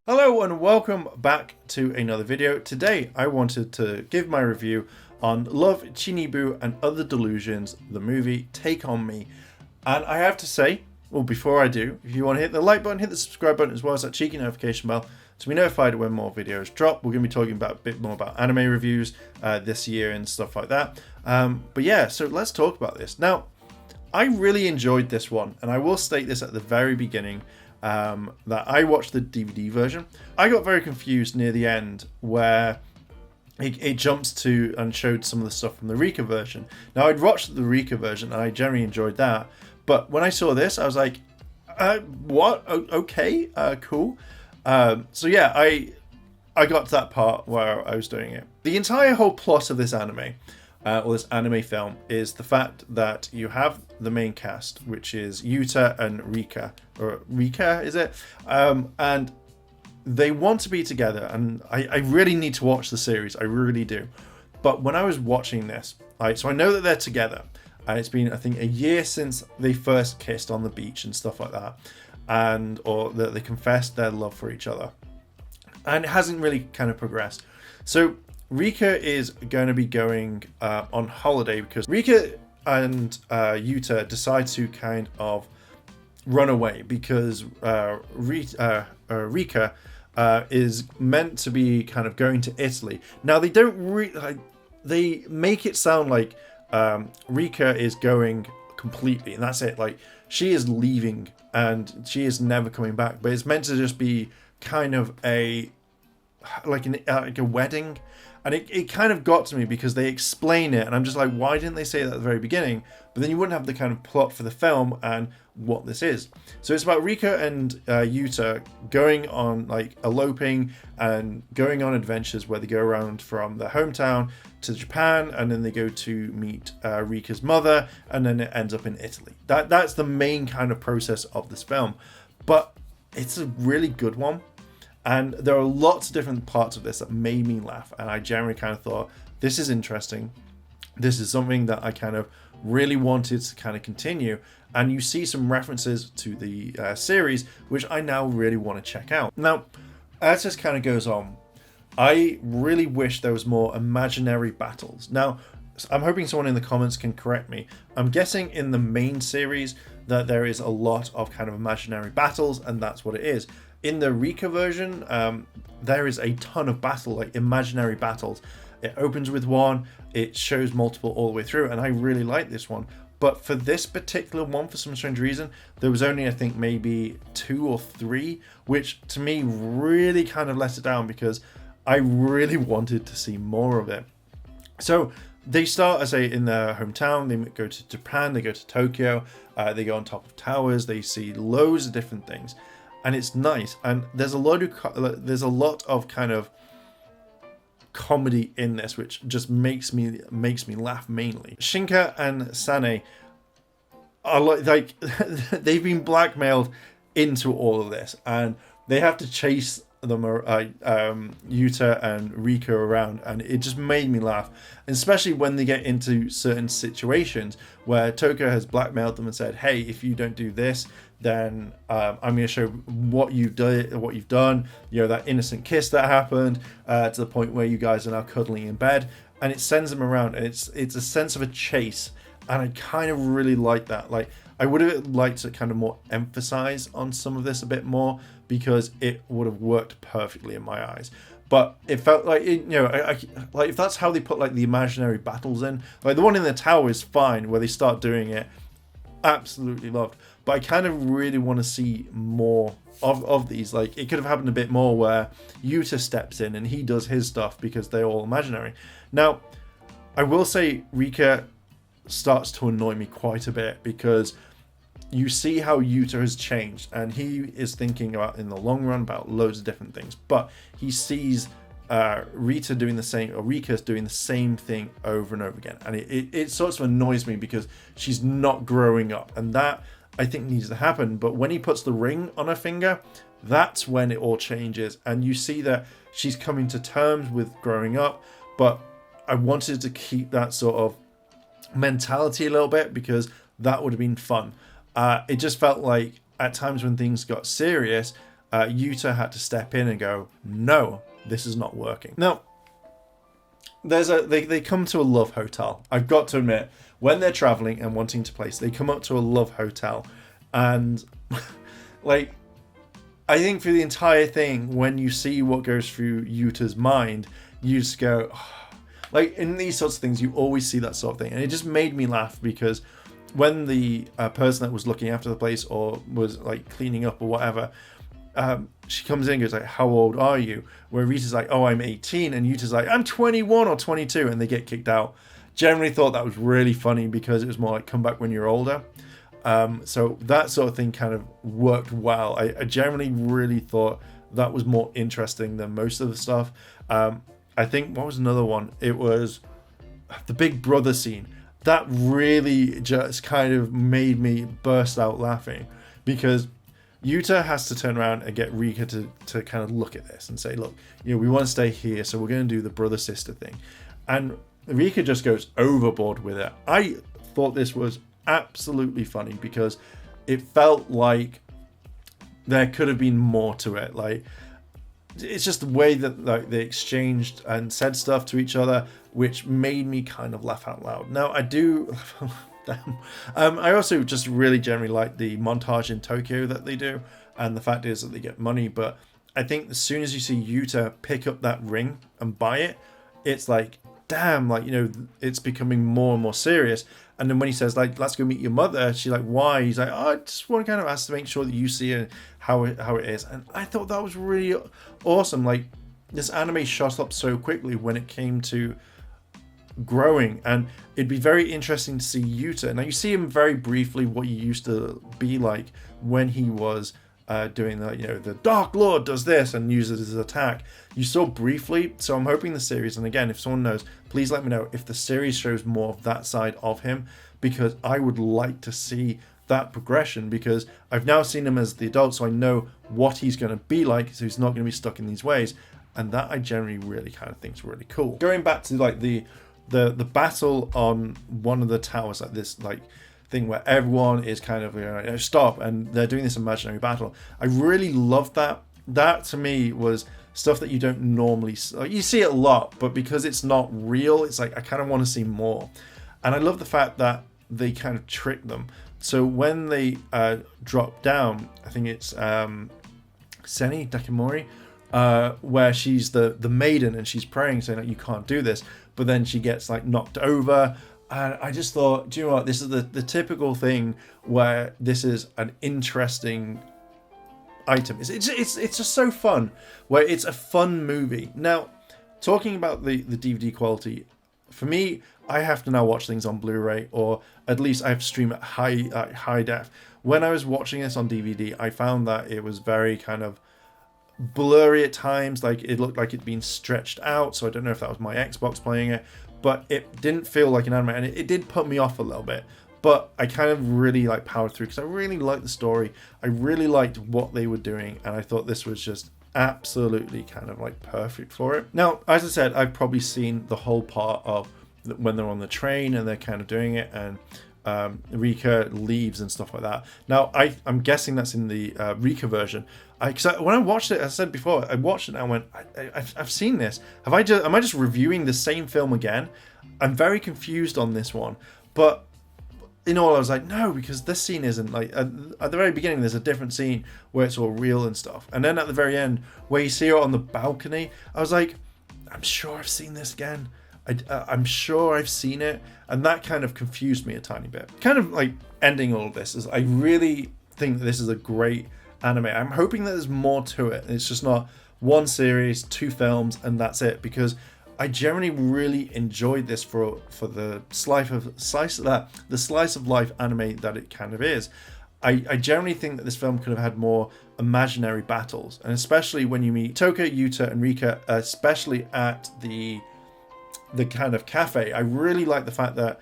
Hello and welcome back to another video. Today I wanted to give my review on Love, Chunibyo and Other Delusions, the movie Take On Me. And I have to say, well, before I do, if you want to hit the like button, hit the subscribe button, as well as that cheeky notification bell to be notified when more videos drop. We're going to be talking about a bit more about anime reviews this year and stuff like that. But yeah, so let's talk about this. Now, I really enjoyed this one, and I will state this at the very beginning, that I watched the DVD version. I got very confused near the end where it jumps to and showed some of the stuff from the Rikka version. Now, I'd watched the Rikka version and I generally enjoyed that, but when I saw this, I was like, what? Okay, cool. So yeah, I got to that part where I was doing it. The entire whole plot of this anime, or this anime film, is the fact that you have the main cast, which is Yuta and Rikka, or Rikka, is it? And they want to be together, and I really need to watch the series, I really do. But when I was watching this, so I know that they're together, and it's been, I think, a year since they first kissed on the beach and stuff like that, or that they confessed their love for each other, and it hasn't really kind of progressed. So Rikka is going to be going on holiday because Rikka and Yuta decide to kind of run away because Rikka is meant to be kind of going to Italy. Now, they don't they make it sound like Rikka is going completely, and that's it. Like, she is leaving and she is never coming back, but it's meant to just be kind of like a wedding. And it kind of got to me because they explain it, and I'm just like, why didn't they say that at the very beginning? But then you wouldn't have the kind of plot for the film and what this is. So it's about Rikka and Yuta going on, like, eloping and going on adventures where they go around from their hometown to Japan, and then they go to meet Rikka's mother, and then it ends up in Italy. That's the main kind of process of this film. But it's a really good one. And there are lots of different parts of this that made me laugh, and I generally kind of thought, this is interesting. This is something that I kind of really wanted to kind of continue. And you see some references to the series, which I now really want to check out. Now, as this kind of goes on, I really wish there was more imaginary battles. Now, I'm hoping someone in the comments can correct me. I'm guessing in the main series that there is a lot of kind of imaginary battles, and that's what it is. In the Rikka version, there is a ton of battle, like imaginary battles. It opens with one, it shows multiple all the way through, and I really like this one. But for this particular one, for some strange reason, there was only, I think, maybe 2 or 3, which to me really kind of let it down because I really wanted to see more of it. So they start, as in their hometown. They go to Japan, they go to Tokyo, they go on top of towers, they see loads of different things. And it's nice, and there's a lot of kind of comedy in this, which just makes me laugh mainly. Shinka and Sane are like they've been blackmailed into all of this, and they have to chase them, Yuta and Rikka, around, and it just made me laugh, and especially when they get into certain situations where Tokyo has blackmailed them and said, hey, if you don't do this, then I'm going to show what you've done, you know, that innocent kiss that happened, to the point where you guys are now cuddling in bed, and it sends them around, and it's a sense of a chase, and I kind of really like that. Like, I would have liked to kind of more emphasize on some of this a bit more, because it would have worked perfectly in my eyes. But it felt like, you know, like if that's how they put like the imaginary battles in, like the one in the tower is fine where they start doing it, absolutely loved. But I kind of really want to see more of these. Like, it could have happened a bit more where Yuta steps in and he does his stuff because they're all imaginary. Now, I will say Rikka starts to annoy me quite a bit because you see how Yuta has changed, and he is thinking about, in the long run, about loads of different things, but he sees Rikka doing the same thing over and over again, and it sort of annoys me because she's not growing up, and that I think needs to happen. But when he puts the ring on her finger, that's when it all changes, and you see that she's coming to terms with growing up. But I wanted to keep that sort of mentality a little bit because that would have been fun. It just felt like at times when things got serious, Yuta had to step in and go, no, this is not working. Now, they come to a love hotel. I've got to admit, when they're traveling and wanting to place, they come up to a love hotel, and like, I think for the entire thing, when you see what goes through Yuta's mind, you just go, oh. Like in these sorts of things, you always see that sort of thing, and it just made me laugh because when the person that was looking after the place or was like cleaning up or whatever, she comes in and goes like, how old are you? Where Rita's like, oh, I'm 18, and Yuta's like, I'm 21 or 22, and they get kicked out. Generally thought that was really funny because it was more like, come back when you're older. So that sort of thing kind of worked well. I generally really thought that was more interesting than most of the stuff. I think, what was another one? It was the Big Brother scene. That really just kind of made me burst out laughing because Yuta has to turn around and get Rikka to kind of look at this and say, look, you know, we want to stay here, so we're going to do the brother-sister thing. And Rikka just goes overboard with it. I thought this was absolutely funny because it felt like there could have been more to it. Like, it's just the way that like they exchanged and said stuff to each other, which made me kind of laugh out loud. Now I do I also just really generally like the montage in Tokyo that they do, and the fact is that they get money, but I think as soon as you see Yuta pick up that ring and buy it, it's like, damn, like, you know, it's becoming more and more serious. And then when he says, like, let's go meet your mother, she's like, why? He's like, oh, I just want to kind of ask to make sure that you see how it is. And I thought that was really awesome. Like, this anime shot up so quickly when it came to growing, and it'd be very interesting to see Yuta. Now, you see him very briefly what he used to be like when he was doing the, you know, the Dark Lord does this and uses his attack. You saw briefly, so I'm hoping the series, and again, if someone knows, please let me know if the series shows more of that side of him, because I would like to see that progression, because I've now seen him as the adult, so I know what he's going to be like, so he's not going to be stuck in these ways, and that I generally really kind of think is really cool. Going back to like the battle on one of the towers, like this like thing where everyone is kind of, you know, stop, and they're doing this imaginary battle. I really love that. That to me was stuff that you don't normally see. Like, you see it a lot, but because it's not real, it's like I kind of want to see more. And I love the fact that they kind of trick them. So when they drop down, I think it's Seni Dakimori, where she's the maiden and she's praying, saying like, you can't do this, but then she gets like knocked over. And I just thought, do you know what? This is the typical thing where this is an interesting item. It's just so fun, where it's a fun movie. Now, talking about the DVD quality, for me, I have to now watch things on Blu Ray, or at least I have to stream at high def. When I was watching this on DVD, I found that it was very kind of blurry at times. Like, it looked like it'd been stretched out, so I don't know if that was my Xbox playing it, but it didn't feel like an anime, and it did put me off a little bit. But I kind of really like powered through because I really liked the story. I really liked what they were doing, and I thought this was just absolutely kind of like perfect for it. Now, as I said, I've probably seen the whole part of when they're on the train and they're kind of doing it, and Rikka leaves and stuff like that. Now, I'm guessing that's in the Rikka version. When I watched it, as I said before, I watched it and I went, I've seen this. Am I just reviewing the same film again? I'm very confused on this one. But in all, I was like, no, because this scene isn't like at the very beginning. There's a different scene where it's all real and stuff, and then at the very end, where you see her on the balcony, I was like, I'm sure I've seen this again. I'm sure I've seen it, and that kind of confused me a tiny bit. Kind of like ending all of this is, I really think that this is a great anime. I'm hoping that there's more to it. It's just not one series, 2 films, and that's it, because I generally really enjoyed this for the slice of life anime that it kind of is. I generally think that this film could have had more imaginary battles, and especially when you meet Toka, Yuta, and Rikka, especially at the kind of cafe. I really like the fact that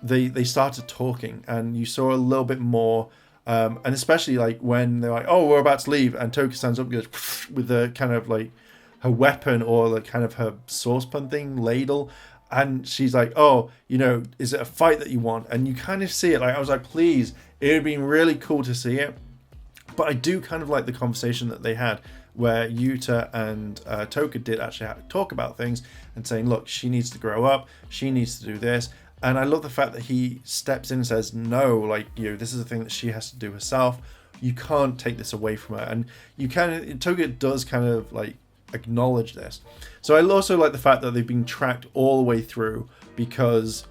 they started talking, and you saw a little bit more. And especially like when they're like, oh, we're about to leave, and Toka stands up and goes with the kind of like her weapon, or like kind of her saucepan thing, ladle, and she's like, oh, you know, is it a fight that you want? And you kind of see it. Like, I was like, please, it would have been really cool to see it. But I do kind of like the conversation that they had, where Yuta and Toka did actually talk about things and saying, look, she needs to grow up, she needs to do this. And I love the fact that he steps in and says, no, like, you know, this is a thing that she has to do herself. You can't take this away from her. And you Toka does kind of like acknowledge this. So I also like the fact that they've been tracked all the way through, because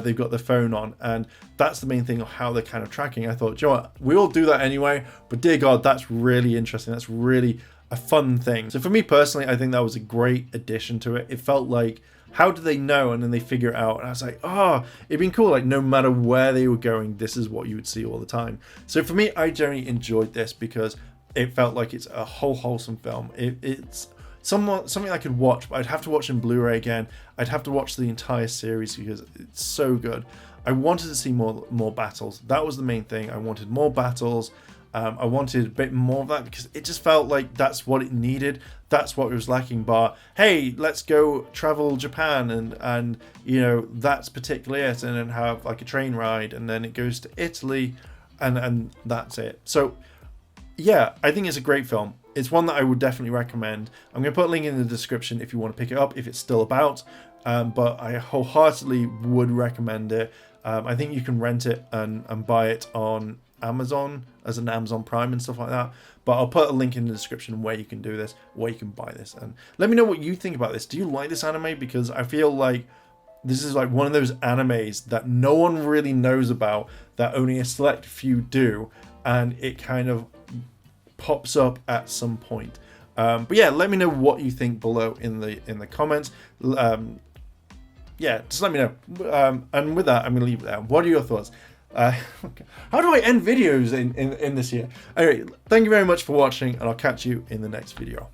they've got their phone on, and that's the main thing of how they're kind of tracking. I thought, you know what, we all do that anyway, but dear God, that's really interesting. That's really a fun thing. So for me personally, I think that was a great addition to it. It felt like, how do they know? And then they figure it out. And I was like, oh, it'd been cool. Like, no matter where they were going, this is what you would see all the time. So for me, I generally enjoyed this because it felt like it's a wholesome film. It's something I could watch, but I'd have to watch in Blu Ray again. I'd have to watch the entire series because it's so good. I wanted to see more battles. That was the main thing. I wanted more battles. I wanted a bit more of that because it just felt like that's what it needed. That's what it was lacking. But hey, let's go travel Japan and you know, that's particularly it, and then have like a train ride, and then it goes to Italy, and that's it. So yeah, I think it's a great film. It's one that I would definitely recommend. I'm going to put a link in the description if you want to pick it up, if it's still about. But I wholeheartedly would recommend it. I think you can rent it and buy it on Amazon as an Amazon Prime and stuff like that. But I'll put a link in the description where you can do this, where you can buy this. And let me know what you think about this. Do you like this anime? Because I feel like this is like one of those animes that no one really knows about, that only a select few do, and it kind of pops up at some point. But yeah, let me know what you think below in the comments. Yeah, just let me know. And with that, I'm going to leave it there. What are your thoughts? How do I end videos in this year? Anyway, thank you very much for watching, and I'll catch you in the next video.